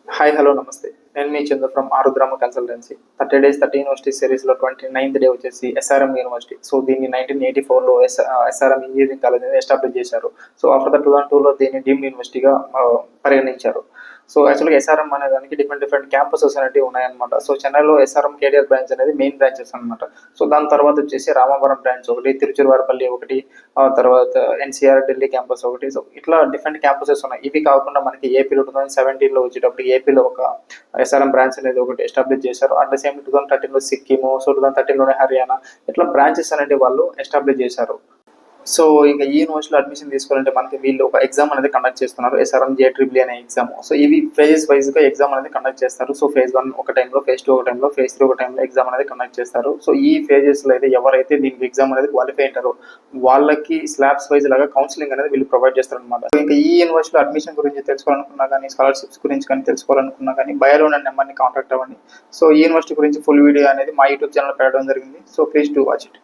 Hi hello నమస్తే. నేను మీ Chandu from Arudrama consultancy. 30 days 30 university సిరీస్లో 29th డే వచ్చేసి ఎస్ఆర్ఎం యూనివర్సిటీ. సో దీన్ని 1984లో ఎస్ఆర్ఎం ఇంజనీరింగ్ కాలేజ్ అనేది ఎస్టాబ్లిష్ చేశారు. సో ఆఫ్టర్ ద 2002లో దీన్ని డీమ్డ్ యూనివర్సిటీగా పరిగణించారు. సో యాక్చువల్గా ఎస్ఆర్ఎం అనే దానికి డిఫరెంట్ క్యాంపసెస్ అనేవి ఉన్నాయన్నమాట. సో చెన్నైలో ఎస్ఆర్ఎం కేడిఆర్ బ్రాంచ్ అనేది మెయిన్ బ్రాంచెస్ అనమాట. సో దాని తర్వాత వచ్చేసి రామవరం బ్రాంచ్ ఒకటి, తిరుచిరవారపల్లి ఒకటి, తర్వాత ఎన్సీఆర్ ఢిల్లీ క్యాంపస్ ఒకటి. సో ఇట్లా డిఫరెంట్ క్యాంపసెస్ ఉన్నాయి. ఇవి కాకుండా మనకి ఏపీలో 2017లో వచ్చేటప్పుడు ఏపీలో ఒక ఎస్ఆర్ఎం బ్రాంచ్ అనేది ఒకటి ఎస్టాబ్లిష్ చేశారు. అట్ ద సేమ్ 2013లో సిక్కిము, సో 2013లోనే హర్యానా, ఇట్లా బ్రాంచెస్ అనేవి వాళ్ళు ఎస్టాబ్లిష్ చేశారు. సో ఇంకా ఈ యూనివర్సిటీలో అడ్మిషన్ తీసుకోవాలంటే మనకి వీళ్ళు ఒక ఎగ్జామ్ అనేది కండక్ట్ చేస్తున్నారు, ఎస్ఆర్ఎం జేట్రిబుల్ అనే ఎగ్జామ్. సో ఇవి ఫేజెస్ వైజ్గా ఎగ్జామ్ అనేది కండక్ట్ చేస్తారు. సో ఫేజ్ 1 ఒక టైంలో, ఫేజ్ 2 ఒక టైంలో, ఫేజ్ 3 ఒక టైంలో ఎగ్జామ్ అనేది కండక్ట్ చేస్తారు. సో ఈ ఫేజెస్లో అయితే ఎవరైతే దీనికి ఎగ్జామ్ అనేది క్వాలిఫై అయ్యారో వాళ్ళకి స్లాబ్స్ వైజ్ లాగా కౌన్సిలింగ్ అనేది వీళ్ళు ప్రొవైడ్ చేస్తారు అనమాట. సో ఇంకా ఈ యూనివర్సిటీలో అడ్మిషన్ గురించి తెలుసుకోవాలనుకున్నా కానీ, స్కాలర్షిప్స్ గురించి కానీ తెలుసుకోవాలనుకున్నా కానీ బయోలో ఉన్న నెంబర్ని కాంటాక్ట్ అవ్వండి. సో ఈ యూనివర్సిటీ గురించి ఫుల్ వీడియో అనేది మా యూట్యూబ్ ఛానల్ పెట్టడం జరిగింది. So please do watch it.